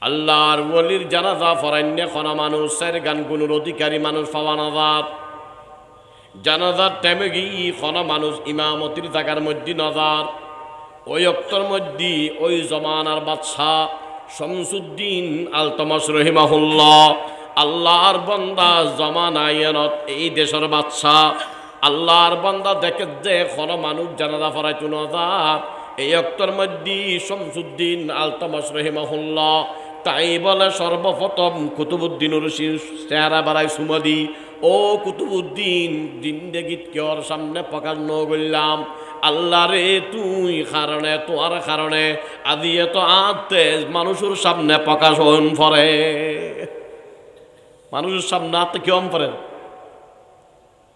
আল্লাহর ওলির জানাজা ফরান্য খনা মানুষ সের গান গুণের অধিকারী মানুষ পাওয়ানাজার জানাজার টাইমে গিয়ে খনা মানুষ ইমামতির জায়গার মধ্যে নজার ওই অক্তর মধ্যে ওই জমানার বাদশাহ শামসুদ্দিন আলতামাস রহিমাহুল্লাহ আল্লাহর বান্দা জমানায়নত এই দেশের বাদশাহ আল্লাহর বান্দা দেখে যে খনা মানুষ জানাজা ফরাইতো নজার এই অক্তর মধ্যে শামসুদ্দিন আলতামাস রহিমাহুল্লাহ তাই বলে সর্বপ্রথম কুতুবুদ্দিনুর চেহারা বাড়াই সুমদি ও কুতুবুদ্দিন জিন্দেগিত কেওর সামনে প্রকাশ নগরলাম আল্লাহ রে তুই কারণে তোর কারণে আজি এত আতে মানুষের সামনে প্রকাশ হন পরে মানুষের সামনে আতে কেমন পরে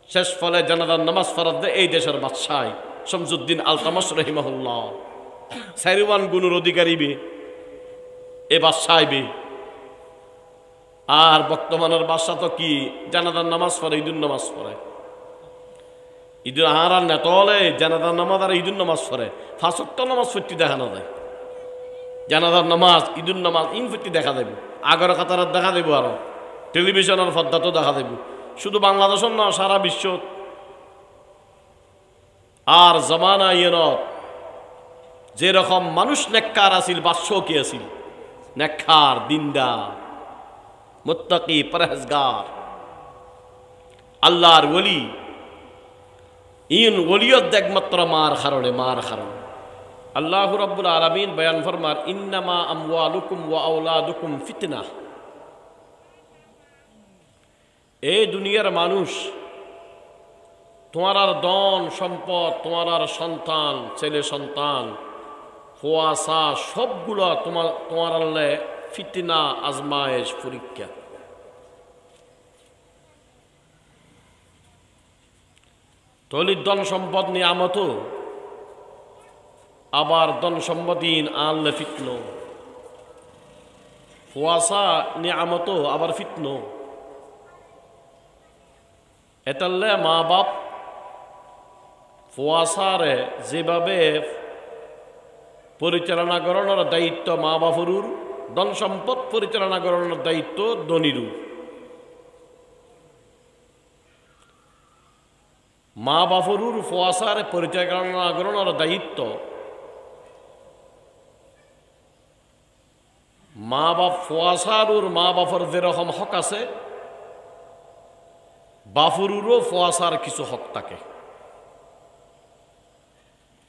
শেষ ফলে জানাজার নামাজ ফরজ এই দেশের বাদশাহ শামসুদ্দিন আলতামাস রহিমাহুল্লাহ সাইরওয়ান গুণের অধিকারী বে এ বাদশাহ বে আর বর্তমানের বাদশাহ তো কি জানাজার নামাজ পড়ে ঈদুন নামাজ পড়ে ঈদুল আর নেতলে জানাজার নামাজ আর ঈদুন নামাজ পড়ে ফাঁসত্ব নামাজ ফিরতি দেখা না যায় জানাজার নামাজ ঈদুন নামাজ ইন ফিরতি দেখা দেব আগর কাতার দেখা দেব আরো টেলিভিশনের পর্দাতেও দেখা দেব শুধু বাংলাদেশের না সারা বিশ্ব আর জমানা ইয়েনত যেরকম মানুষ নেককার আসিল বাদশাহ কি আসিল নেককার দিনদার মুত্তাকি পরহেজগার আল্লাহর ওলি ইন ওলিয়ত একমাত্র মার কারণে আল্লাহ রাব্বুল আলামিন বয়ান ফরমার ইন্নামা আমওয়ালুকুম ওয়া আওলাদুকুম ফিতনা এই দুনিয়ার মানুষ তোমার আর ধন সম্পদ তোমার আর সন্তান ছেলে সন্তান ফুয়াশা সবগুলো তোমার আল্লাহ ফিতনা আজমায়েশ পরীক্ষা তলির ধন সম্পদ নিয়ামত আবার ধন সম্পদিন আল্লাহ ফিতন ফুয়াশা নিয়ামত আবার ফিতন এতাল্লে মা বাপ ফুয়াশারে যেভাবে পরিচালনা করানোর দায়িত্ব মা বাপরুর ধন সম্পদ পরিচালনা করানোর দায়িত্ব ধনীরু মা বাপরুর ফুয়াশারে পরিচালনা করানোর দায়িত্ব মা বাপ ফুয়াশারুর মা বাপর যেরকম হক আছে বাফরুরও ফুয়াশার কিছু হক থাকে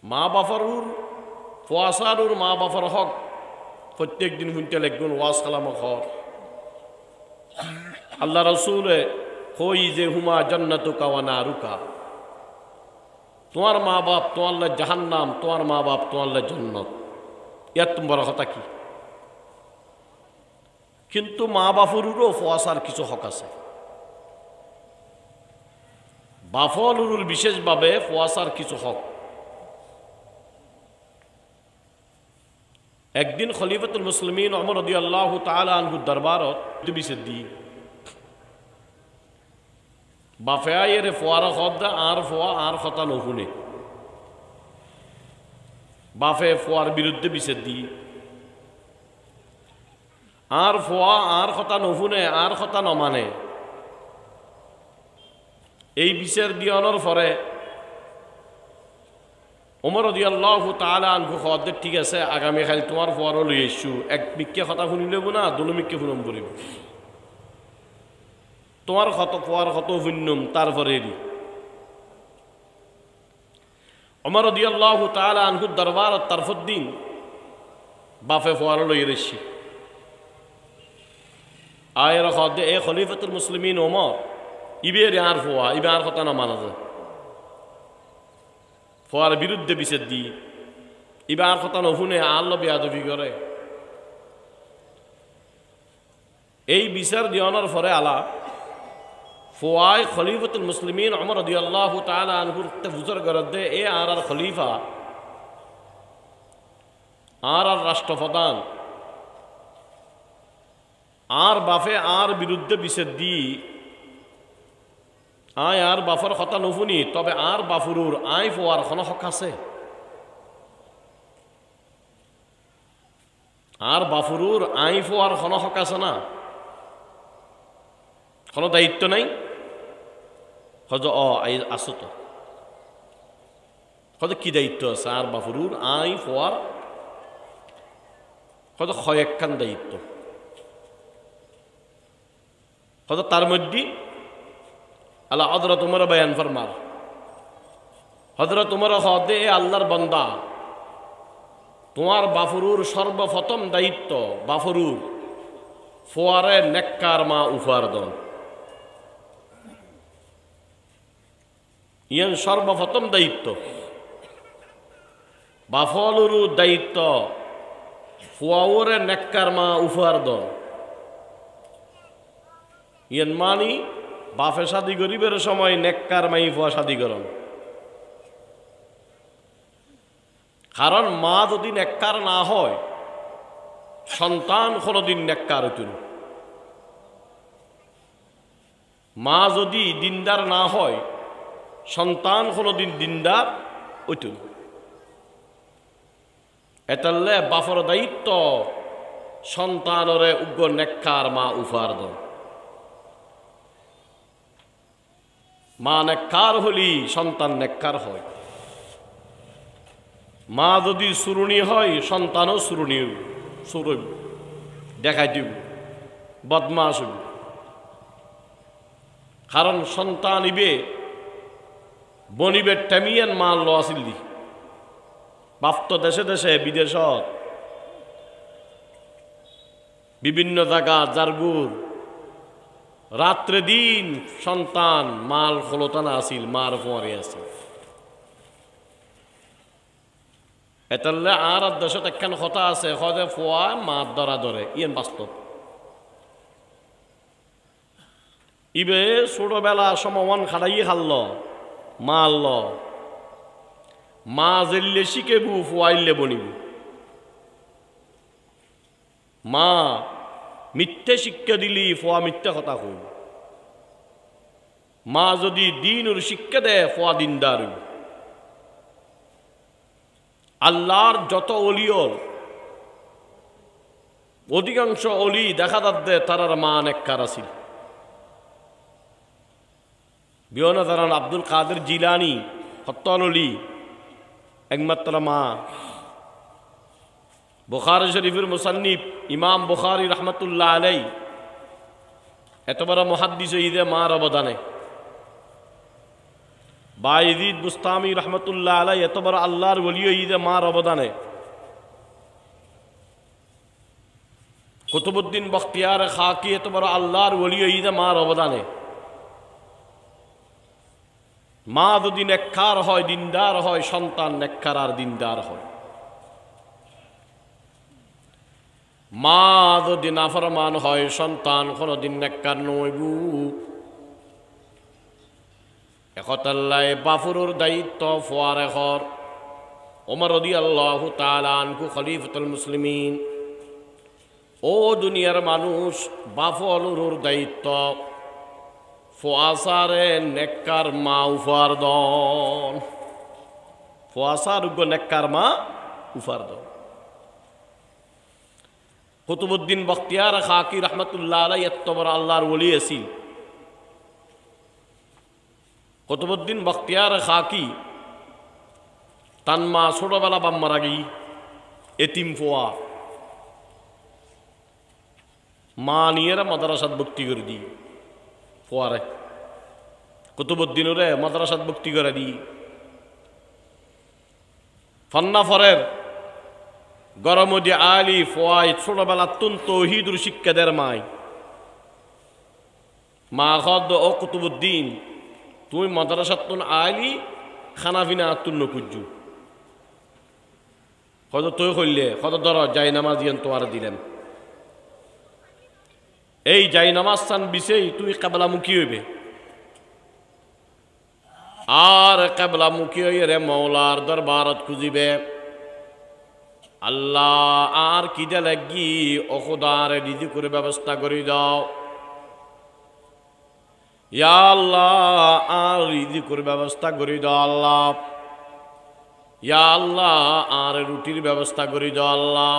মা বাফরুর ফুয়াশারুর মা বাফর হক প্রত্যেক দিন শুনতে লাগবেন ওয়াজ কালামক হক আল্লাহ রসুলে হই যে হুমা জান্নাতুকা ওয়া নারুকা তোমার মা বাপ তোমার জাহান্নাম তোমার মা বাপ তোমার জান্নাত ইয়ার তোমার কথা কি কিন্তু মা বাফরুরও ফুয়াশার কিছু হক আছে বাফলুরুর বিশেষভাবে ফুয়াশার কিছু হক একদিন খলিফাতুল মুসলিমিন ওমর রাদিয়াল্লাহু তাআলা আনহুর দরবারত বিসেদি বাফেয়ায়ের ফুয়ারা খদ্দা আর ফুয়া আর কথা নহুনে বাফে ফুয়ার বিরুদ্ধে বিসেদি আর ফুয়া আর কথা নহুনে আর কথা নমানে এই বিচার দিয়ানোর পরে ওমর রাদিয়াল্লাহু তাআলা আনহু খদ্দের ঠিক আছে আগামীকাল তোমার ফুয়ারও লই আইসু এক মিক্কে কথা শুনি লব না দুনো মিক্কে শুনম বলিব তোমার কত ফুয়ার কত শুনম তারপরে ওমর রাদিয়াল্লাহু তাআলা আনহু দরবার তারফুদ্দিন বাফে ফুয়ারও লই আইসি আয়ের খদ্দে এ খলিফাতুল মুসলিমিন ওমর ইবের আর ফোয়া ইবে আর কথা না মানা যায় ফোয়ার বিরুদ্ধে বিচার দি ইবে আর কথা নহুনে আল্লাহ বেয়াদবি করে এই বিচার দিয়ানোর পরে আলা ফোয়ায় খলিফাতুল মুসলিমিন ওমর রাদিয়াল্লাহু তাআলা আনহুর বুজুর্গ গরদে এ আর খলিফা আর রাষ্ট্রপ্রধান আর বাফে আর বিরুদ্ধে বিচার দি আয় আর বাফর কথা নুফুনি তবে আর বাফুরুর আয় ফোয়ার কোনো হক আছে আর বাফুরুর আই ফোয়ার কোনো হক আছে না, কোনো দায়িত্ব নাই। হজ আসো তো হয়তো কি দায়িত্ব আছে আর বাফুরুর আই ফোয়ার হয়তো কয়েকখান দায়িত্ব। হয়তো তার মধ্যে আল্লাহ হযরত উমর বয়ান ফরমার, হযরত উমর হদে আল্লাহর বান্দা, তোমার বাফুরুর সর্বপ্রথম দায়িত্ব বাফুরুর ফোয়ারে নেককার মা উফার দন। ইয়ান সর্বপ্রথম দায়িত্ব বাফলুরু দায়িত্ব ফুয়াওরে নেককার মা উফার দন। ইয়ান মানি বাফে শাদি গরিবের সময় নেককার মাই ফুয়া শাদি করন। কারণ মা যদি নেককার না হয় সন্তান কোনোদিন নেককার হইতুন। মা যদি দিনদার না হয় সন্তান কোনোদিন দিনদার হইতুন। এটালে বাফর দায়িত্ব সন্তানরে উগ্র নেককার মা উফার দন। মা নেককার হলি সন্তান নেককার হয়। মা যদি সুরুণী হয় সন্তানও সুরুণী সুরব দেখাই দিব, বদমাস হইব। কারণ সন্তান ইবে বনিবে টেমিয়ান মা ল আসিল দি বাপ্ত দেশে দেশে বিদেশত বিভিন্ন জায়গা জারগুর রাত্রে দিন সন্তান মাল খোলতানা আসিল, মার ফোয়ারে আসিল। এটালে আর দেশত একখান কথা আছে, সদে ফোয়া মার ধরা ধরে, ইয়েন বাস্তব। ইবে ছোটবেলা সমমান খাড়াইয়ে খাল্ল মা আল্ল, মা জেললে শিখেবু ফোয়াইলে বনিব। মা মিথ্যে শিক্ষা দিলি ফোয়া মিথ্যা কথা কইব। মা যদি দিনের শিক্ষা দেয় ফোয়া দিনদার হইব। আল্লাহর যত অলিয়ল অধিকাংশ অলি দেখা যাচ্ছে তারার মা নেককার আছিল। বিয়না তারান আব্দুল কাদের জিলানি হত্তল অলি একমাত্র মা। বুখারী শরীফের মুসান্নিফ ইমাম বুখারী রহমতুল্লাহ আলাই এত বড় মুহাদ্দিস ঈদে মার অবদানে। বাইজিদ বুস্তামি রহমতুল্লাহ আলাই এত বড় আল্লাহর ওলি ঈদে মার অবদানে। কুতুবউদ্দিন বখতিয়ার খাকি এত বড় আল্লাহর ওলি ঈদে মার অবদানে। মা যদি নেককার হয় দিনদার হয় সন্তান নেককার আর দিনদার হয়। মা যদি নাফরমান হয় সন্তান কোনদিন নেককার নইব। একতাল্লায় বাফুরুর দায়িত্ব ফোয়ার এখর ওমর রাদিয়াল্লাহু তাআলা আনহু খলিফাতুল মুসলিমিন। ও দুনিয়ার মানুষ বাফলুরুর দায়িত্ব ফোয়াসারে নেককার মা উফার দন। ফোয়াসার উগ্র নেককার মা উফার দন। কুতুবউদ্দিন বখতিয়ার খাকি রহমতুল্লাহ আলাই এত বড় আল্লাহর ওলি আছিল। কুতুবউদ্দিন বখতিয়ার খাকি তান মা ছোটবেলা বাম মারা গই এতিম ফোয়া। মা নিয়ে মাদ্রাসাত ভর্তি করে দি ফোয়ারে। কুতুবউদ্দিনরে মাদ্রাসাত ভর্তি করে দি। ফন্নাফরের গরমদি আলী ফোয়াই ছোটবেলা তুন তৌহিদুর শিক্ষা দের মাই। মা খদ ও কুতুবউদ্দিন তুমি মাদ্রাসাত তুন আলী খানা পিনা তুন নকুজু কত তুই করলে কত ধর যাই নামাজ ইয়ান তোমার দিলেন। এই যাই নামাজ চান বিছেই তুই কেবলামুখী হইবে। আর কেবলামুখী হইয়ে রে মৌলার দরবারত খুঁজিবে। আল্লাহ আর কিদে লাগি অখুদার রিজি করে ব্যবস্থা করে দাও। ইয়া আল্লাহ আর রিজি করে ব্যবস্থা করে দাও আল্লাহ। ইয়া আল্লাহ আর রুটির ব্যবস্থা করে দাও আল্লাহ।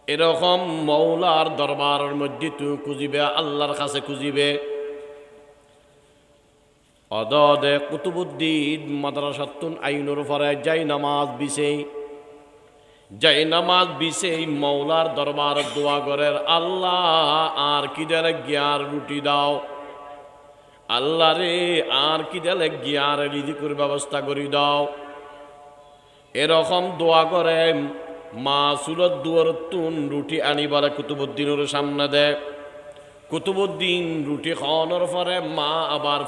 এরকম মৌলার দরবারের মধ্যে তুমি খুঁজিবে, আল্লাহর কাছে খুঁজিবে। অদদে কুতুবুদ্দিন মাদ্রাসাতুন আইনুর পরে যাই নামাজ বিছে, যাই নামাজ বিছে মৌলার দরবার দোয়া করের, আল্লাহ আর কি দেলে গিয়ার রুটি দাও, আল্লাহ রে আর কি দেলে গিয়ার রিজিকের ব্যবস্থা করে দাও। এরকম দোয়া করে মা সুরত দুয়ার তুন রুটি আনি বলে কুতুবুদ্দিনের সামনে দেয়। কুতুবুদ্দিন রুটি খাওয়ানোর পরে মা আবার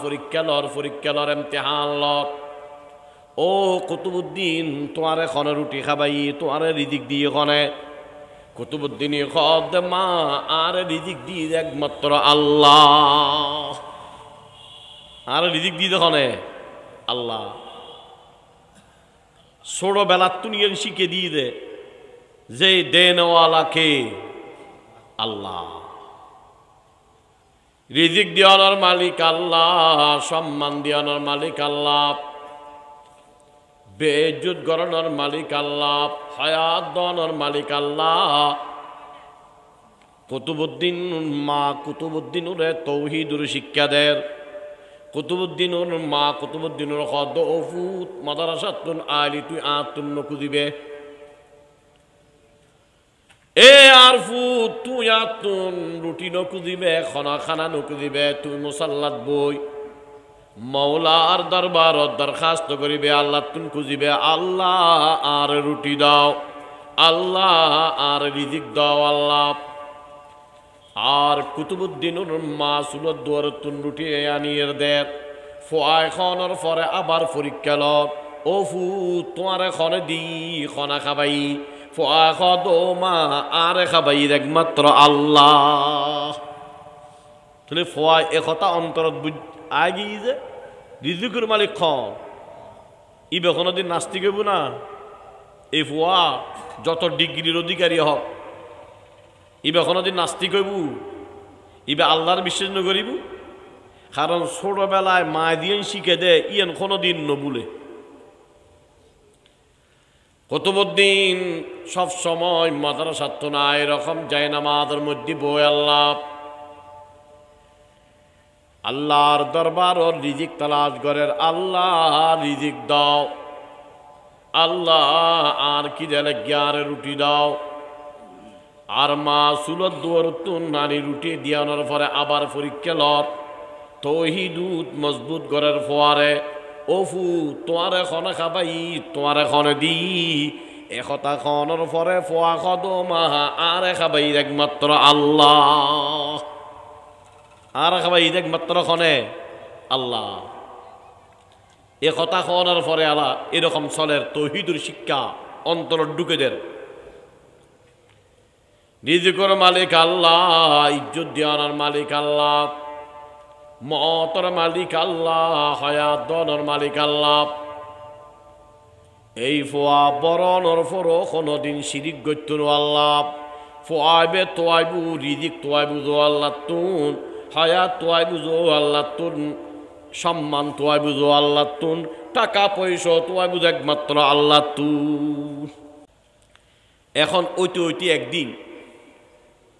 পরীক্ষা লর এমতেহান লর। ও কুতুবুদ্দিন তোমার এখনে রুটি খাবাই, তোমার রিজিক দিয়ে খনে। কুতুবুদ্দিন খদ মা আর রিজিক দিয়ে একমাত্র আল্লাহ, আর রিজিক দিয়ে খনে আল্লাহ। ছোটবেলার তুনিয়ে শিখে দিয়ে দে যে দেনওয়ালাকে আল্লাহ, রিজিক দিয়ানোর মালিক আল্লাহ, সম্মান দিয়ানোর মালিক আল্লাহ, বেইজ্জত করানোর মালিক আল্লাহ, হায়াত দানোর মালিক আল্লাহ। কুতুবুদ্দিন মা কুতুবুদ্দিনুরে তৌহিদুর শিক্ষা দেয়। কুতুবুদ্দিনুর মা কুতুবুদ্দিনুর খদ ওফুত মাদ্রাসাতুন আলি তুই আতুন নকুদিবে, এ আর ফুত তুই আতুন রুটি নকুদিবে, খানা খানা নকুদিবে, তুই মুসাল্লাত বই মৌলার দরবার দরখাস্ত করিবে, আল্লাহ তুন খুঁজিবে, আল্লাহ আর রুটি দাও, আল্লাহ আর রিজিক দাও আল্লাহ। আর কুতুবুদ্দিনুর মা সুলত দুয়ার তুন রুটি আনিয়ে দেয়। ফোয়াই খানোর পরে আবার পরীক্ষা লর, ও ফু তোমার খনে দি খনা খাবাই, ফোয়া খদ মা আর খাবাই একমাত্র আল্লাহ। তাহলে ফোয়াই একথা অন্তরত বুঝ আগি যে রিজিকের মালিক খন ইবে কোনোদিন নাস্তিক হইব না। এই ফুয়া যত ডিগ্রির অধিকারী হক ইবে কোনোদিন নাস্তিক হইব, ইবে আল্লাহর বিশ্বাস নকরিব। কারণ ছোটবেলায় মা দিয়ে শিখে দে ইয়েন কোনোদিন নবুলে। কুতুবুদ্দিন সব সময় মাদ্রাসাত না এরকম যায় নামাজের মধ্যে বই আল্লাহ, আল্লাহর দরবার ও রিজিক তালাশ করের, আল্লাহ রিজিক দাও, আল্লাহ আর কি দেলে গিয়ারে রুটি দাও। আর মা সুলত দুয়ার তুন নানি রুটি দিয়ানোর পরে আবার পরীক্ষা লর, তৌহিদুত মজবুত করার ফোয়ারে, ও ফু তোমার এখনে খাবাই, তোমার এখনে দি একতা খনের পরে ফোয়া খদ মাহা আর খাবাই একমাত্র আল্লাহ, আর খাবাই একমাত্র খনে আল্লাহ। এ কথা খনের পরে আল্লাহ এরকম চলের তৌহিদুর শিক্ষা অন্তর ঢুকে দেয়। রিজিকের মালিক আল্লাহ, ইজ্জত দিয়ানোর মালিক আল্লাহ, মতর মালিক আল্লাহ, হায়াত দনের মালিক আল্লাহ। এই ফোয়া বরণর ফরো কোনোদিন শিরিক গত্যুন আল্লাহ। ফোয়াইবে তোয়াইবু রিজিক তোয়াইবু জো আল্লাহ তুন, হায়াত তোয়াইবু জো আল্লাহ তুন, সম্মান তোয়াইবু জো আল্লাহ তুন, টাকা পয়সা তোয়াইবু একমাত্র আল্লাহ তুন। এখন ওইটি একদিন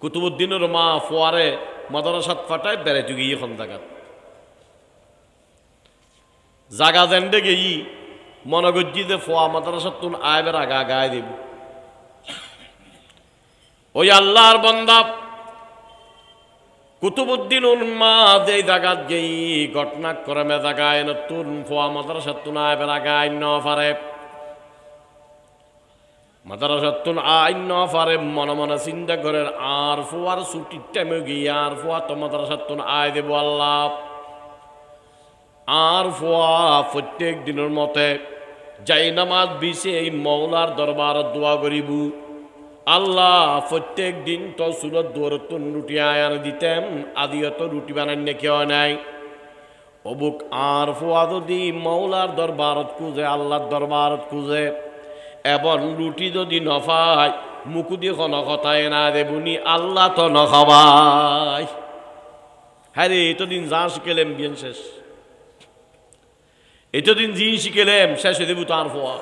কুতুবুদ্দিনের মা ফোয়ারে মাদ্রাসাত ফাটায় বেড়াইতে গিয়ে এখন জাগা জেন্ডে গেই মনে করছি যে ফোয়া মাদ্রাসাত তুন আয়বের আগা গায়ে দেব। ওই আল্লাহর বান্দা কুতুবুদ্দিনুর মা যে জাগাত গেই ঘটনাক্রমে জাগায় নতুন ফোয়া মাদ্রাসাত তুন আয়বের আগায় ন পারে, মাদ্রাসাতুন আইন ফারে মনে মনে চিন্তা করেন, আর ফোয়ার ছুটির টাইমে গিয়ে আর ফোয়া তো মাদ্রাসাতুন আয় দেব আল্লাহ। আর ফোয়া প্রত্যেক দিনের মতে যাই নামাজ বিছে এই মৌলার দরবার দোয়া করিব, আল্লাহ প্রত্যেক দিন তো সুরত দৌড়তুন রুটি আয়ার দিতেন, আদিও তো রুটি বানান কেউ নাই। অবুক আর ফোয়া যদি মৌলার দরবারত খুঁজে, আল্লাহর দরবারত খুঁজে, এবং রুটি যদি নফায় মুকুদি কোনো কথায় না দেবুনি, আল্লাহ তো নখাবাই। হ্যাঁ রে এতদিন যা শিখেলেম বিয়েন শেষ, এতদিন জি শিখেলেম শেষ হয়ে দেবু তার ফোয়া।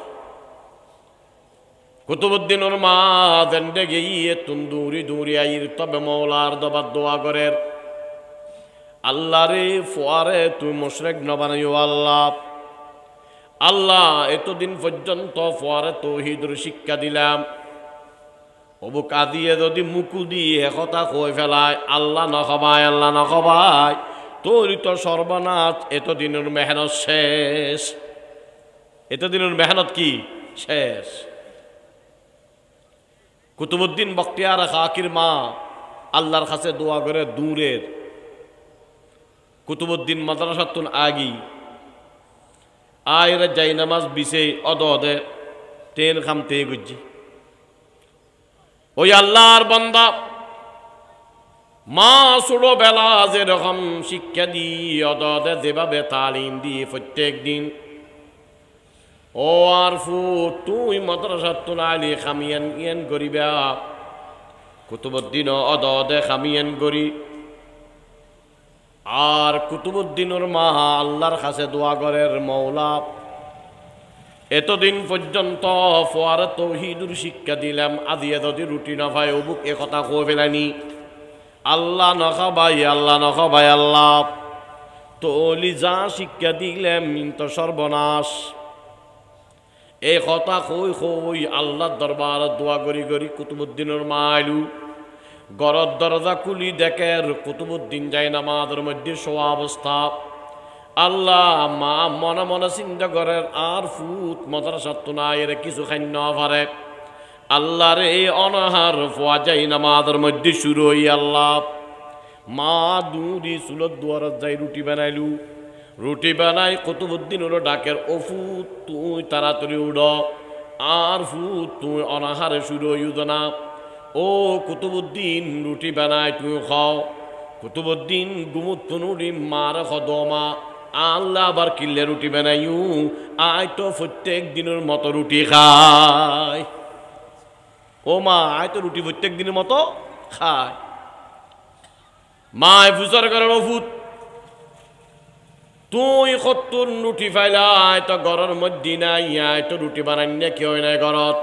কুতুবুদ্দিনের মা দেন্ডে গিয়ে তুন্দুরি দূরি আইর তবে মৌলার দবার দোয়া করের আল্লাহ রে ফোয়ারে তুই মুশরিক ন বানাইও আল্লাহ। আল্লাহ এতদিন পর্যন্ত ফোয়ারে তৌহিদের শিক্ষা দিলাম, অবু কাঁদিয়ে যদি মুকু দিয়ে কথা কই ফেলায় আল্লাহ নখবায়, আল্লাহ নখবায়, তোর তো সর্বনাশ। এতদিনের মেহনত শেষ, এতদিনের মেহনত কি শেষ। কুতুবুদ্দিন বখতিয়ার খাকির মা আল্লাহর কাছে দোয়া করে দূরের কুতুবুদ্দিন মাদ্রাসাতুন আগি আয়রে যাই নামাজ বিছে অদে তেন খামতে গুজি। ওই আল্লাহর বান্দা মা ছোট বেলা যেরকম শিক্ষা দিয়ে অদে যেভাবে তালিম দিয়ে প্রত্যেক দিন, ও আর ফু তুই মাদ্রাসাতুন আলি খামিয়ান ইয়ান করিবা কুতুবুদ্দিন অদে খামিয়ান করি। আর কুতুবুদ্দিনের মা আল্লাহর কাছে দোয়া করের মৌলা এতদিন পর্যন্ত ফোয়ারে তৌহিদুর শিক্ষা দিলাম, আজিয়ে যদি রুটি না ভাই অবুক এ কথা কয়ে ফেলানি আল্লাহ নখাবাই, আল্লাহ নখাবাই, আল্লাহ তোলি যা শিক্ষা দিলাম তো সর্বনাশ। এই কথা কই কই আল্লাহর দরবার দোয়া করি করি কুতুবুদ্দিনের মা আইলু। গরর দরজা খুলি দেখের কুতুবুদ্দিন যাই নামাজের মধ্যে শোয়া অবস্থা। আল্লাহ মা মনে মনে চিন্তা করেন আর ফুট মাদ্রাসাতুন আয়ের কিছু খান্য পারে আল্লাহ রে অনাহার ফোয়া যাই নামাজের মধ্যে শুরু হই। আল্লাহ মা দূরি চুলত দুয়ারত যাই রুটি বানাইলু, রুটি বানাই কুতুবুদ্দিন হলো ডাকের ও ফুট তুই তাড়াতাড়ি উড়, আর ফুট তুই অনাহারে শুরু হইও না। ও কুতুবুদ্দিন রুটি বানায় তুই খাও। কুতুবুদ্দিন গুমুত তুনুরি মার খদমা আল্লাহ আবার কিল্লে রুটি বানাইও আয় তো প্রত্যেক দিনের মতো রুটি খায়। ও মা আয় তো রুটি প্রত্যেক দিনের মতো খায়। মা ফুসার করেন অফুত তুই কত্তুর রুটি ফাইলা আয় তো ঘরের মধ্যে নাই, আয় তো রুটি বানাই না কেউ নাই ঘরত।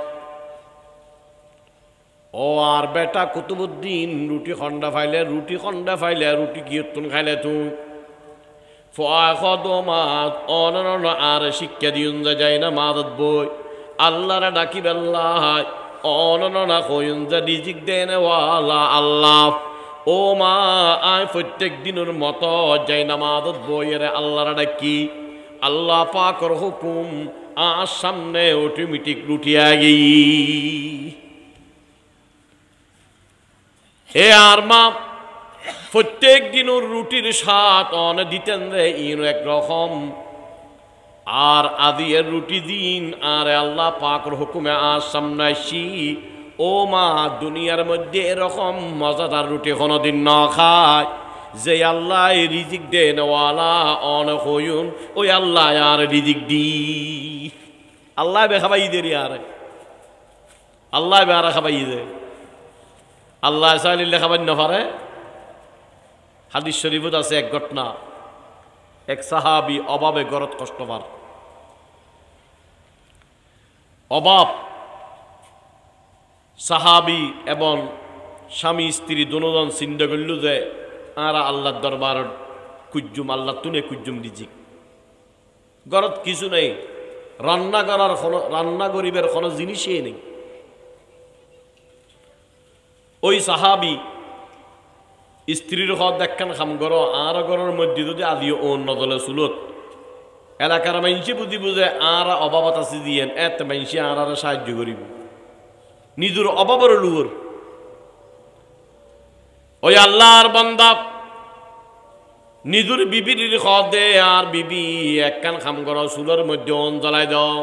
ও আর বেটা কুতুবুদ্দিন রুটি খন্ডা ফাইলে রুটি খন্ডা ফাইলে রুটি কি তুন খাইলে তুই ফদমাত অনন আর শিক্ষা দিউন যায় না মাদত বই আল্লাহরা ডাকি বেল্লাহ অননা কইন যা রিজিক দেন ওয়ালা আল্লাহ। ও মা আয় প্রত্যেক দিনের মতো যাই না মাদত বইয়ের আল্লাহরা ডাকি আল্লাহ পাকর হুকুম আর সামনে অটোমেটিক রুটি আগি। এ আর মা প্রত্যেক দিনের রুটির স্বাদ অনে দিতেন রে ইন একরকম, আর আদিয়ের রুটি দিন আর আল্লাহ পাকর হুকুমে আজ সামনে আসি। ও মা দুনিয়ার মধ্যে এরকম মজাদার রুটি কোনোদিন না খায় যে আল্লাহ রিজিক দেন ওয়ালা অন হইন ওই আল্লাহ আর রিজিক দি আল্লাহ বে খাবাই দে আর আল্লাহ বে আর খাবাই দে আল্লাহ চাইলে খাবার না পারে। হাদিস শরীফত আছে এক ঘটনা, এক সাহাবি অভাবে গরত কষ্ট পার অভাব সাহাবি এবং স্বামী স্ত্রী দুজন চিন্তা করল যে আরা আল্লাহর দরবার কুজ্জুম আল্লাহ তুনে কুজ্জুম রিজিক গরত কিছু নেই, রান্না করার রান্না গরিবের কোনো জিনিসই নেই। ওই সাহাবি স্ত্রীর ঘর দেখেন খাম গর আর ঘরের মধ্যে যদি আদিও অন্য দলে চুলত এলাকার মাইনসি বুঝি বুঝে আর অভাবত আছে দিয়েন এত মাইনসি আর সাহায্য করিব নিজের অভাবের লুয়র। ওই আল্লাহর বান্দা নিজের বিবির খদ দে আর বিবি একখান খাম গর চুলের মধ্যে অন জ্বালাই দাও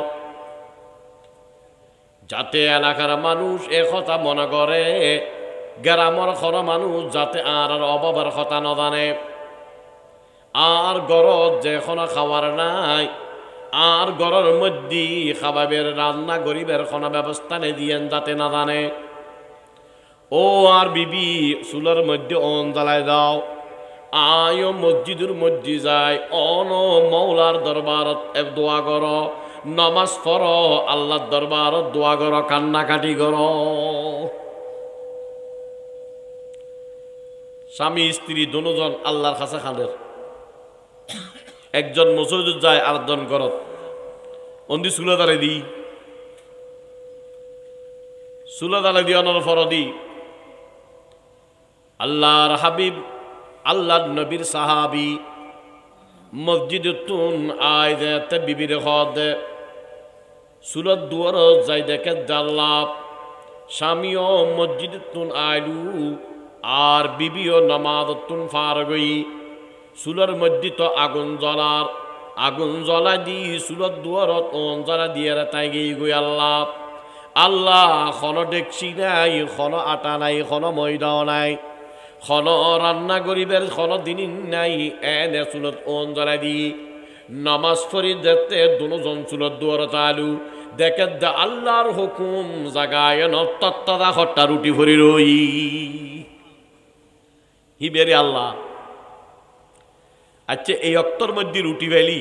যাতে এলাকার মানুষ এ কথা মনে করে গ্রামের খর মানুষ যাতে আর অভাবের কথা না জানে। আর গরত যে কোনো খাওয়ার নাই আর ঘরের মধ্যে খাবারের রান্না গরিবের কোনো ব্যবস্থা নেই দিয়েন যাতে না জানে। ও আর বিবি চুলের মধ্যে অন জ্বালাই দাও আয় মসজিদের মধ্যে যায় অন মৌলার দরবারত দোয়া কর নমাজ পড়ো, আল্লাহর দরবারত দোয়া করো, কান্নাকাটি করো। স্বামী স্ত্রী দুজন আল্লাহর কাছে খালের, একজন মসজিদ যায় আরেকজন ঘরত, অন্দি চুলা দাঁড়াই দি, চুলা দাঁড়াই দি অনর ফরদি। আল্লাহর হাবিব আল্লাহর নবীর সাহাবি মসজিদতুন আয় দে বিবির হদ সুলত দুয়ার যাই দেখে জাল্লাপ স্বামীও মসজিদতুন আইলু আর বিবিও নামাজতুন ফার গই। সুলার মধ্যে তো আগুন জ্বলা দি সুলত দুয়ারত ওন জ্বলা দিয়ে তাই গই গই। আল্লাহ আল্লাহ খন ডেকছি নাই, খন আটা নাই, খন ময়দাও নাই, খন রান্না গরিবের খন দিন নাই, এনে চুলত ওন জ্বলাই দি নামাজ পড়ি যেতে দুজন চুলত দুয়ারত আলু দেখে দা আল্লাহর হুকুম জাগায় নত্তা খট্টা রুটি ভরি রই হিবেরে আল্লাহ। আচ্ছা এই অক্তর মধ্যে রুটি ভেলি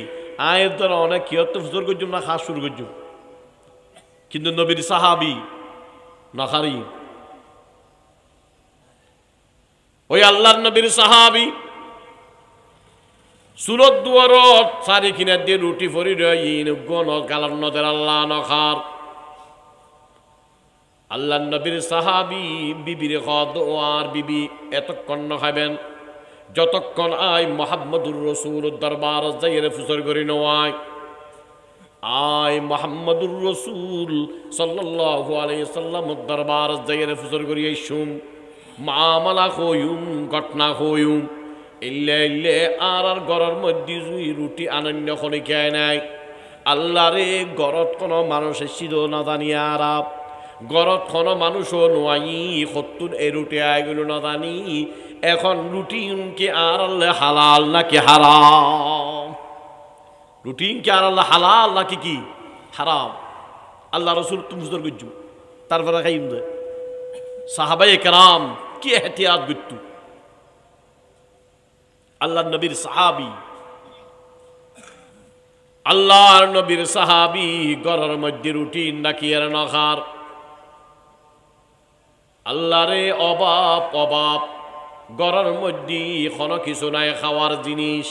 আয়ের দ্বারা অনেক কিয়ত ফুজর করছুম না খাস শুরু করছুম, কিন্তু নবীর সাহাবি নাখারি ওই আল্লাহর নবীর সাহাবি সুরত দুয়ারত সারি কিনার দিয়ে রুটি ফরি রইন গন গালার নদের আল্লাহ নখার। আল্লাহর নবীর সাহাবি বিবির খদ ও আর বিবি এতক্ষণ ন খাবেন যতক্ষণ আয় মোহাম্মদুর রসুল দরবার যাইরে ফুসর করি নয়। আয় মোহাম্মদুর রসুল সাল্লাল্লাহু আলাইহি সাল্লাম দরবার যাইরে ফুসর করি শুম মামলা হইম ঘটনা হইম ইল্লে আর গড়ের মধ্যে জুই রুটি আনন্দ খনি খায় নাই। আল্লাহরে গড়ত কোনো মানুষের ছিল না জানি আরাপ, গড়ত কোনো মানুষও নোয়াই সত্তর এই রুটি আইগুলো না জানি। এখন রুটি কি আর আল্লাহ হালাল নাকি হারাম? রুটি কি আর আল্লাহ হালাল নাকি কি হারাম? আল্লাহ রসুল তুমি সুন্দর করছু তারপরে খাইম দে সাহাবাই কেরাম কি এহতিয়াত করতু। আল্লাহ নবীর সাহাবি আল্লাহর নবীর সাহাবি গড়ের মধ্যে রুটি নাকি এর নখার। আল্লাহরে অভাব গড়ের মধ্যে কোনো কিছু নাই খাওয়ার জিনিস।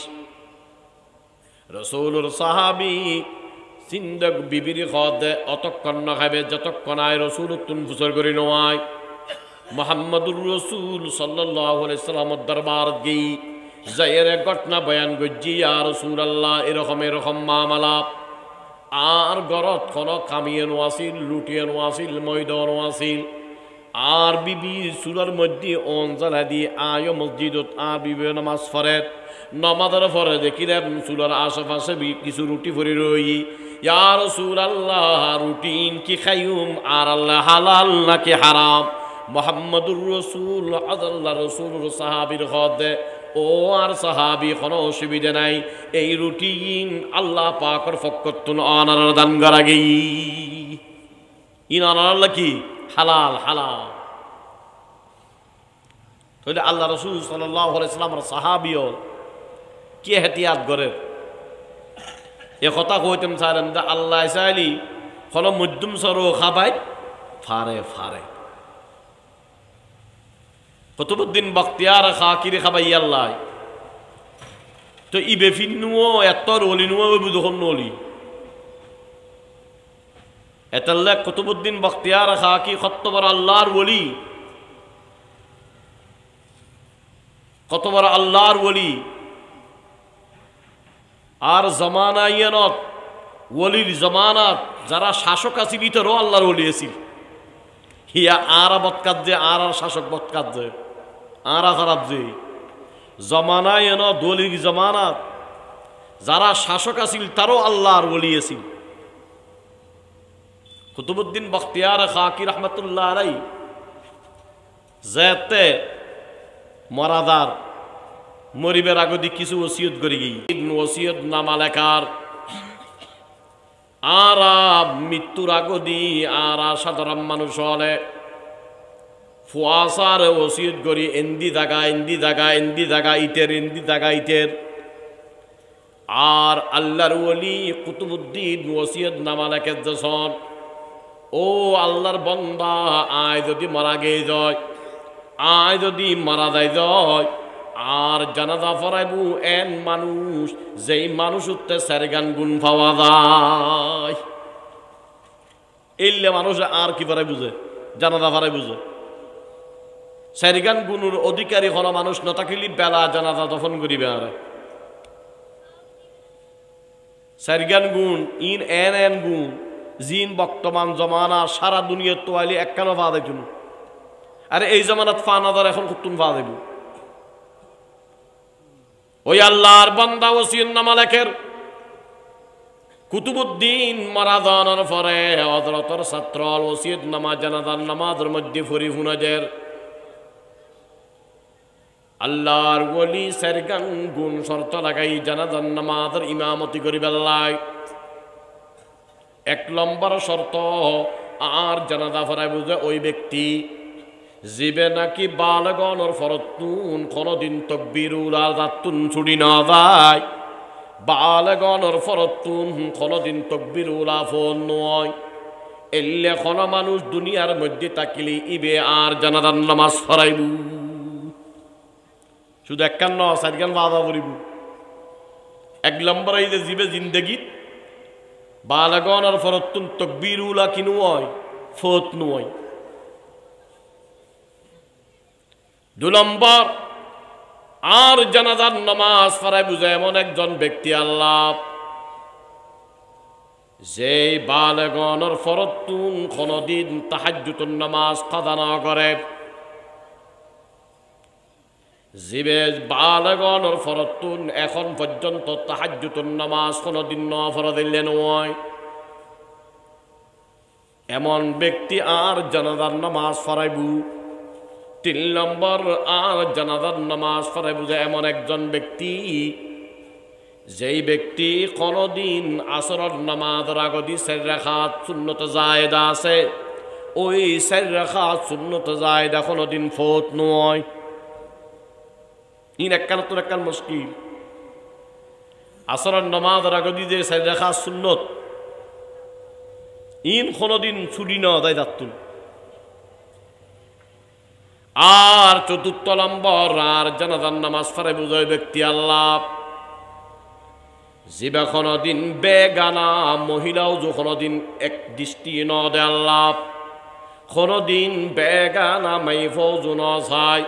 রসুলুর সাহাবি সিন্দক বিবির খদ অতক্ষণ না খাবে যতক্ষণ আয় রসুল তুন ফুসর করি নয়। মোহাম্মদুর রসুল সাল্লাল্লাহু আলাইহি সাল্লামের দরবার গই যায়ের ঘটনা বয়ান গজ্জি ইয়া রাসূলুল্লাহ এরকম মামলা আর গরত কোনো কামিয়ে নোয়াছিল লুটিয়ে নোয়াছিল ময়দা নোয়াছিল আর বিবি সুরার মধ্যে অঞ্জলা দিয়ে আয় মসজিদত আর বিবি নামাজ পড়ে নামাজের পরে দেখিলেন চুলার আশেপাশে কিছু রুটি ভরি রই। ইয়া রাসূলুল্লাহ রুটিন কি খাইম আর আল্লাহ হালাল নাকি হারাম? মোহাম্মদুর রসুল আল্লাহ রসুল সাহাবির হদে ও আর সাহাবি কোনো অসুবিধা নাই, এই রুটিন আল্লাহ পাকর ফকতুন আনার দান করা গেই ইন আনার কি হালাল হালাল। তাহলে আল্লাহ রসুল সাল্লাল্লাহু আলাইহি সাল্লামের সাহাবিও কি এহতিয়াত করে এ কথা কইতেন চাইলেন যে আল্লাহ চাইলি কোনো মধ্যম সর খাবাই ফারে ফারে কুতুবউদ্দিন বখতিয়ার খাকির খাবাই আল্লাহ তো ই বেফিনুও এত রলিনুও বুঝখন নলি এতাল্লা কুতুবউদ্দিন বখতিয়ার খাকি কত বড় আল্লাহর ওলি, কত বড় আল্লাহর ওলি। আর জমানায়নত ওলির জমানাত যারা শাসক আছিল ইতরও আল্লাহর ওলি আছিল। হিয়া আর বৎকাত যে আর শাসক বৎকাত যে আর খারাপ যে জমানায়নত ওলির জমানাত যারা শাসক আছিল তারও আল্লাহর ওলি আছিল। কুতুবউদ্দিন বখতিয়ার খাকি রহমতুল্লাহ আলাইহি যেতে মরাদার মরিবের আগদি কিছু ওসিয়ত করি গই ওসিয়ত নামা লেখার আর মৃত্যুর আগদি আর সাধারণ মানুষ হলে ফুয়াশার ওসিয়ত করি এন্দি জাগা ইটের এন্দি জাগা ইটের আর আল্লাহর ওলি কুতুবুদ্দিন ওসিয়ত নামা লেখেছেন, ও আল্লাহর বান্দা, আয় যদি মারা গিয়ে যায়, আয় যদি মারা যায় আর জানাজা ফরাইবু এন মানুষ যেই মানুষ উঠতে সারগান গুণ পাওয়া যায়। এলে মানুষ আর কি ফরাই বুঝে, জানাজা ফরাই বুঝে। সারগান গুণের অধিকারী হল মানুষ নতাকিলি বেলা জানাজা দফন করিবে। আর সারগান গুণ ইন এন গুণ জিন বর্তমান জমানা সারা দুনিয়ার তোয়ালি একখানো পা দেখুন। আরে এই জমানাত ফা নাদার এখন কুতুন পা দেব। ওই আল্লাহর বান্দা ওসিয়ত নামা লেখের কুতুবুদ্দিন মারা যাওয়ার পরে হযরতের ছাত্র ওসিয়ত নামা জানাজার নামাজের মধ্যে ফরি ফুনাজের আল্লাহর ওলি সারগান গুণ শর্ত লাগাই জানাজার নামাজের ইমামতি করিবার লাই। এক নম্বর শর্ত, আর জানাজা ফরাই বুঝে ওই ব্যক্তি জীবে নাকি বালগণর ফরতুন কোনদিন তকবীরুল আযাতুন ছুটি না যায়। বালগণর ফরতুন কোনদিন তকবীরুল আফন নয়। এলে কোন মানুষ দুনিয়ার মধ্যে তাকিলি ইবে আর জানাজার নামাজ ফরাইব। শুধু একখান সাইডখান বাধা পড়িব। এক নম্বর এই যে জীবে জিন্দগি বালগণর ফরতুন তকবীরুলা কি নয়, ফত নয়। দু নম্বর, আর জানাজার নামাজ ফরাই বুঝে এমন একজন ব্যক্তি আল্লাহ যে বালগণর ফরতুন কোনদিন তাহাজ্জুতুন নামাজ কাদা না করে। জীবে বালগণর ফরতুন এখন পর্যন্ত তাহাজ্জুতুন নামাজ কোনদিন না ফরদিলে নয়, এমন ব্যক্তি আর জানাজার নামাজ ফরাইবু। তিন নম্বর, আর জানাজার নামাজ ফরাইবু যে এমন একজন ব্যক্তি যেই ব্যক্তি কোনদিন আসরের নামাজের আগদি 4 রাকাত সুন্নত জায়েদা আছে, ওই 4 রাকাত সুন্নত জায়েদা কোনদিন ফৌত নয়। ইন একখান তোর একখান মুশকিল। আসরের নামাজের আগদি যে 4 রাকাত সুন্নত ইন কোনদিন ছুটি না দেয় যাতুন। আর চতুর্থ নম্বর, আর জানাজার নামাজ ফরাই বুঝায় ব্যক্তি আল্লাহ জিবা কোনদিন বেগানা মহিলাও যে কোনদিন এক দৃষ্টি ন দে আল্লাহ, কোনদিন বেগানা মাইফও ন যায়।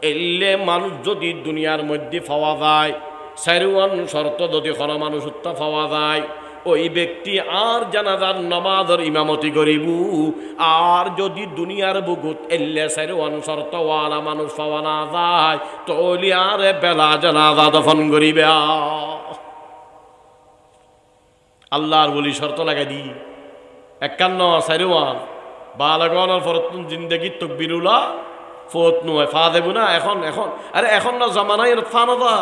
এলে মানুষ যদি দুনিয়ার মধ্যে পাওয়া যায়, 4 শর্ত যদি কোনো মানুষ উত্তা পাওয়া যায়, ওই ব্যক্তি আর জানাজার নামাজের ইমামতি করিব। আর যদি দুনিয়ার বুকুত এলে 4 শর্ত ওয়ালা মানুষ পাওয়া না যায়, তাহলে আর বেলা জানাজা দফন করিবে। আল্লাহর বলি শর্ত লাগাই দি 51 4 বালগণর ফরতুন জিন্দগি তকবীরুলা ফত নয়, ফা দেব না এখন। আরে এখন না জামানায় ফা না দা,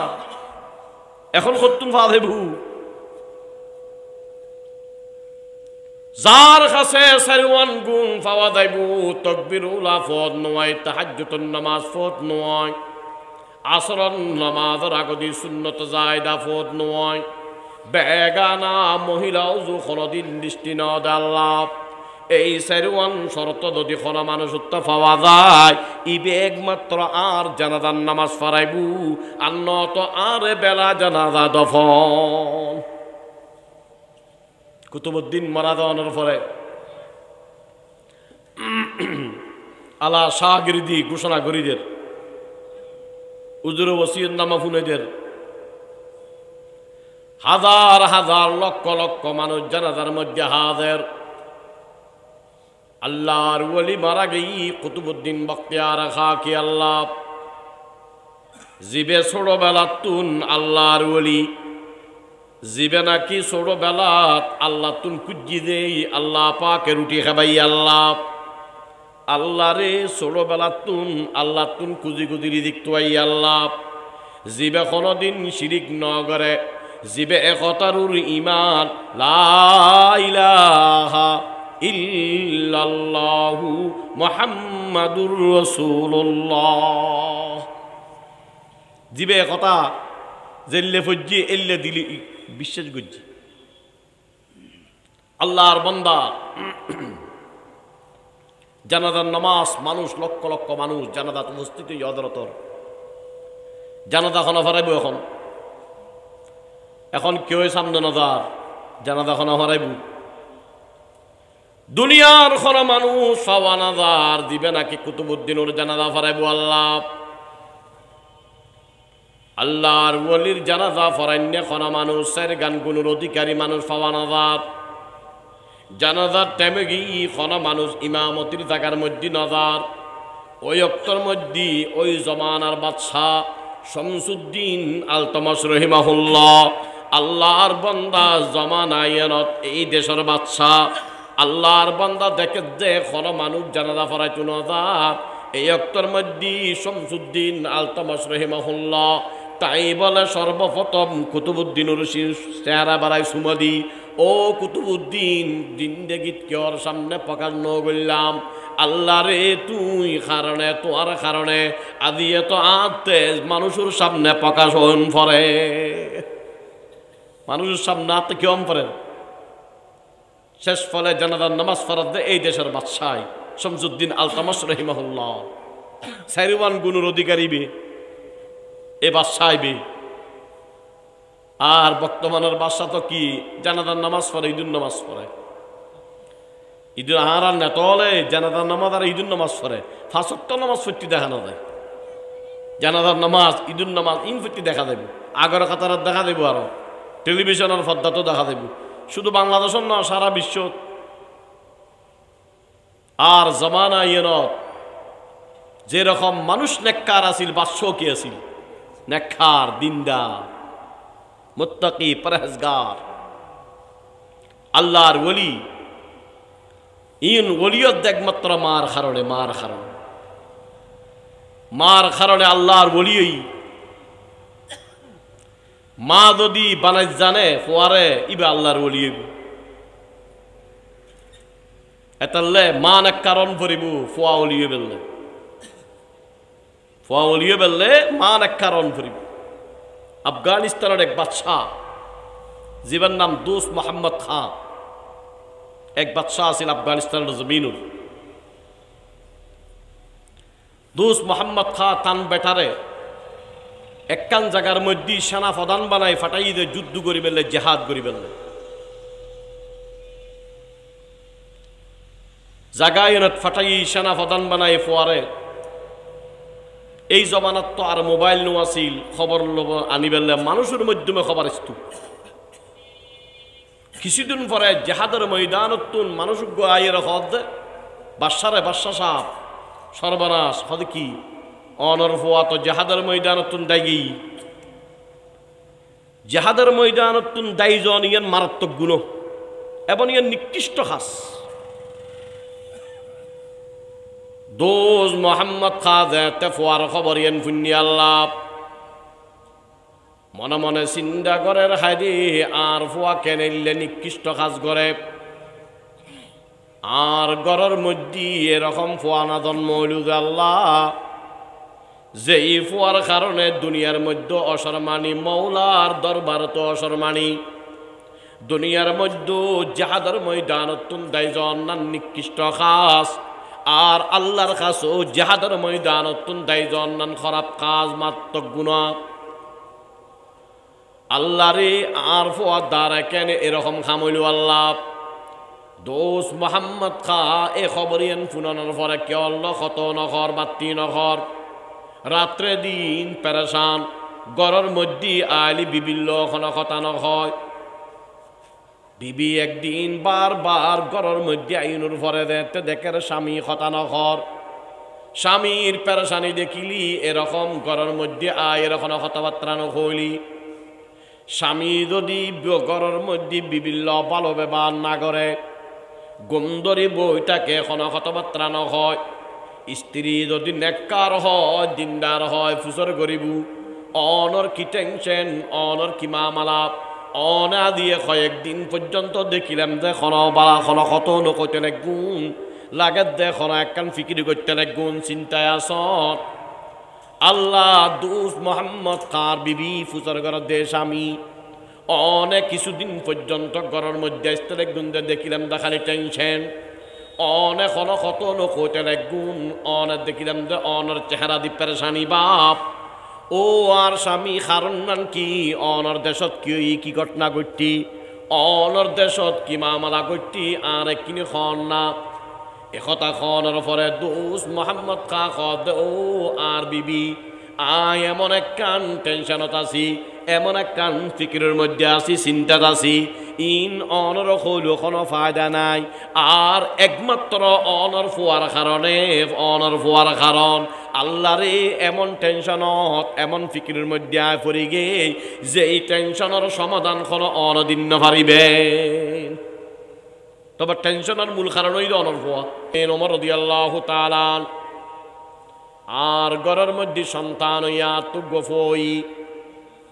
এখন কতুন ফা দেবু। যার কাছে 4 গুণ পাওয়া যাইব, তকবীরুলা ফত নয়, তাহাজ্জুতুন নামাজ ফত নয়, আসরের নামাজের আগদি সুন্নত জায়েদা ফত নয়, বেগানা মহিলাও যে কোনদিন দৃষ্টি ন দে আল্লাহ, এই 4 শর্ত যদি কোনো মানুষ উত্তা পাওয়া যায়, ইবে একমাত্র আর জানাজার নামাজ ফরাইবু, আর নত আর বেলা জানাজা দফন। কুতুবুদ্দিন মারা যাওয়ানোর পরে আলা শাহগিরিদি ঘোষণা করিদের, উজুর ওসিয়ত নামা ফুনেদের, হাজার হাজার লক্ষ লক্ষ মানুষ জানাজার মধ্যে হাজার। আল্লাহর ওলি মারা গেই কুতুবুদ্দিন বখতিয়ার খাকি আল্লাহ জিবে ছোটবেলাত তুন আল্লাহর ওলি জিবে নাকি ছোটবেলাত আল্লাহ তুন কুজি দেই আল্লাহ পাকে রুটি খাবাই আল্লাহ আল্লাহ রে ছোটবেলাত তুন আল্লাহ তুন কুজি কুজি রিজিক তোয়াই আল্লাহ জিবে কোনদিন শিরিক ন করে, জিবে একতারুর ইমান লা ইলাহা ইল্লাল্লাহু মুহাম্মাদুর রাসূলুল্লাহ। জিবে কথা জেল্লে ফজ্জি এল্লে দিলি বিশ্বাস করছি আল্লাহর বান্দা জানাজার নামাজ মানুষ লক্ষ লক্ষ মানুষ জানাজাত উপস্থিত অদরতর জানাজা খানা হারাইব এখন কেউ সামনে নজার জানাজা খানা হারাইব দুনিয়ার খানা মানুষ পাওয়া নাজার দিবে নাকি কুতুবুদ্দিনের জানাজা হারাইব আল্লাহ আল্লাহর ওলির জানাজা ফরাইন্যে খানা মানুষ সের গান গুণের অধিকারী মানুষ পাওয়া নাজার জানাজার টাইমে গিয়ে খানা মানুষ ইমামতির জায়গার মধ্যে নজার ওই অক্তর মধ্যে ওই জমানার বাদশাহ শামসুদ্দিন আলতামাস রহিমাহুল্লাহ আল্লাহর বান্দা জমানায়নত এই দেশের বাদশাহ আল্লাহর বান্দা দেখে যে খানা মানুষ জানাজা ফরাইতো নজার এই অক্তর মধ্যে শামসুদ্দিন আলতামাস রহিমাহুল্লাহ তাই বলে সর্বপ্রথম কুতুবুদ্দিনের চেহারা বাড়াই সুমদি ও কুতুবুদ্দিন জিন্দেগিত কেওর সামনে প্রকাশ ন করলাম আল্লাহ রে তুই কারণে তোর কারণে আজি এত আতে মানুষের সামনে প্রকাশ হন পরে মানুষের সামনে আতে কেমন পরে শেষ ফলে জানাজার নামাজ ফরদ এই দেশের বাদশাহ শামসুদ্দিন আলতামাস রহিমাহুল্লাহ সাইরওয়ান গুণের অধিকারী বে এ বাদশাহ বে আর বর্তমানের বাদশাহ তো কি জানাজার নামাজ পড়ে ঈদুন নামাজ পড়ে ঈদুল আর নেতলে জানাজার নামাজ আর ঈদুন নামাজ পড়ে ফাঁসত্তর নামাজ ফিরতি দেখানো যায় জানাজার নামাজ ঈদুন নামাজ ইন ফিরতি দেখা দেব আগর কাতার দেখা দেব আরো টেলিভিশনের পর্দা তো দেখা দেব শুধু বাংলাদেশের না সারা বিশ্ব আর জমানা ইয়েনত যেরকম মানুষ নেককার আসিল বাদশাহ কি আসিল নেককার দিনদার মুত্তাকি পরহেজগার আল্লাহর ওলি ইন ওলিয়ত একমাত্র মার কারণে আল্লাহর ওলিই মা যদি বানাই জানে ফোয়ারে ইবে আল্লাহর ওলি এতাল্লে মা নেককারণ ভরিব ফোয়া ওলিয়ে বেললে মা নেককারণ ভরিব আফগানিস্তানের এক বাদশাহ জীবন নাম দোস্ত মোহাম্মদ খান এক বাদশাহ আছিল আফগানিস্তানের জমিনুর দোস্ত মোহাম্মদ খান তান বেটারে একখান জায়গার মধ্যে সেনা প্রধান বানাই ফাটাই দিয়ে যুদ্ধ করি বেললে জেহাদ করি বেললে জায়গায় ফাটাই সেনা প্রধান বানাই ফোয়ারে এই জমানাত তো আর মোবাইল নো আসিল খবর লব আনি বেললে মানুষের মাধ্যমে খবর আসতো কিছুদিন পরে জেহাদের ময়দানত মানুষ আইয়ের হদ বাদশা সাহ সর্বনাশ হদ কি অনর ফোয়া তো জেহাদের ময়দানত দায়ী জেহাদের ময়দানত দায়ীজন ইয়ান মারাত্মক গুণ এবং ইয়ান নিকৃষ্ট খাস দোজ মোহাম্মদ খাজে ফোয়ার খবর ইয়ান ফুন্নি আল্লাহ মনে মনে চিন্তা করে হাইদি আর ফোয়া কেনেলে নিকৃষ্ট কাজ করে আর গড়ের মধ্যে এরকম ফোয়া না জন্ম হইল যে আল্লাহ যে এই ফোয়ার কারণে দুনিয়ার মধ্যে অসরমানি মৌলার দরবার তো অসরমানি দুনিয়ার মধ্যে জাহাদের ময়দানত দায়জন নিকৃষ্ট কাজ আর আল্লাহর কাছেও জাহাদের ময়দানত দায়জন খারাপ কাজ মাত্র গুনাহ আল্লাহ রে আর ফোয়ার দ্বারা কেন এরকম খামইল আল্লাহ দোস্ত মোহাম্মদ খা এ খবর ইয়ান ফুনানোর পরে কেবল ক্ষত নখর বাত্তি নখর রাত্রে দিন পেরেশান গড়ের মধ্যে আইলি বিবির খতানো হয় বিবি একদিন বারবার গড়ের মধ্যে আইনুর পরে দেখে স্বামী খতানো ঘর স্বামীর পেরেশানি দেখিলি এরকম গড়ের মধ্যে আয় এরকম কথাবার্তা নকইলি স্বামী যদি ঘরের মধ্যে বিভিন্ন ভালো ব্যবহার না করে গন্ধরি বইটাকে কোনো কথাবার্তা নয় স্ত্রী যদি নেককার হয় দিনদার হয় ফুসর গরিব অনর কি টেনশন অনর কি মামালাপ অনা দিয়ে কয়েকদিন পর্যন্ত দেখিলাম যে কোনো কত নকইতে গুণ লাগে দে কোনো একখান ফিকিরি করতে গুণ চিন্তায় আসত আল্লাহ দোষ মোহাম্মদ খার বিবি ফুচার ঘরের দেশ আমি অনেক কিছুদিন পর্যন্ত ঘরের মধ্যে স্তরে গুন্দে দেখিলাম দেখালি টেনশন অনেক কত লোক হইতে গুণ অনেক দেখিলাম যে অনর চেহারা দি পেরেশানি বাপ ও আর স্বামী কারণ নান কি অনর দেশত কি ঘটনা ঘটতি অনর দেশত কি মামলা ঘটতি আর কিনে খন না একথা খনের পরে দোষ মোহাম্মদ খা খদ ও আর বিবি আয় এমন এক কান টেনশনত আছি এমন এক কান ফিকিরের মধ্যে আছি চিন্তাত আছি ইন অনর হইল কোনো ফায়দা নাই আর একমাত্র অনর ফুয়ার কারণ আল্লাহরে এমন টেনশনত এমন ফিকিরের মধ্যে আয় পড়ি গে যে এই টেনশনের সমাধান কোনো অনদিন পারিবে তবে টেনশনের মূল কারণ হইল অনর ফুয়া ওমর রাদিয়াল্লাহু তাআলা আর ঘরের মধ্যে সন্তান হইয়া তুগ্গ ফই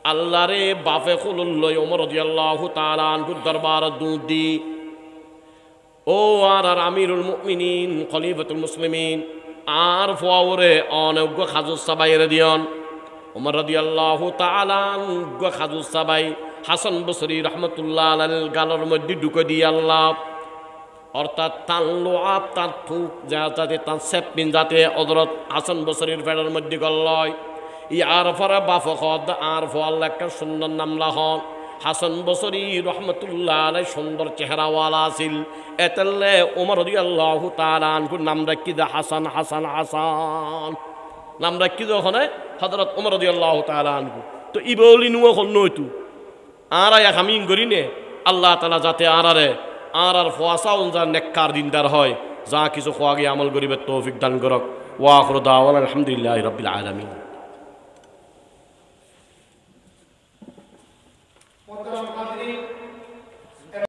আল্লাহরে বাপে খুলুল্লই ওমর রাদিয়াল্লাহু তাআলা আনহুর দরবার দুধ দি ও আর আমিরুল মুমিনিন খলিফাতুল মুসলিমিন আর ফুয়াওরে অনগ্য খাজুস সাবাইরে দিয়ন ওমর রাদিয়াল্লাহু তাআলা অনগ্য খাজুস সাবাই হাসান বসরি রাহমাতুল্লাহ আলাইহির গালের মধ্যে ঢুকে দিয়ে আল্লাহ অর্থাৎ তার লোয়াব তার থুক যাতে তার সেপিন যাতে হযরত হাসান বসরির পেটের মধ্যে গল্লয় ইয়ার পরে বাফকদ আর ফল একটা সুন্দর নামলা হন হাসান বসরি রহমতুল্লাহ আলাই সুন্দর চেহারাওয়ালা আছিল এতেলে ওমর রাদিয়াল্লাহু তাআলা আনহুর নাম রাখি দে হাসান হাসান হাসান নাম রাখি ওখানে হযরত ওমর রাদিয়াল্লাহু তাআলা আনহু তো ইবলি নুও হল নইতু আর এক আমি করিনে আল্লাহ তাআলা যাতে আর ফোয়াসাউন যা নেককার দিনদার হয় যা কিছু খোয়াগে আমল করিবে তৌফিক দান করক ওয়া আখিরু দাওয়ানা আলহামদুলিল্লাহি রাব্বিল আলামিন।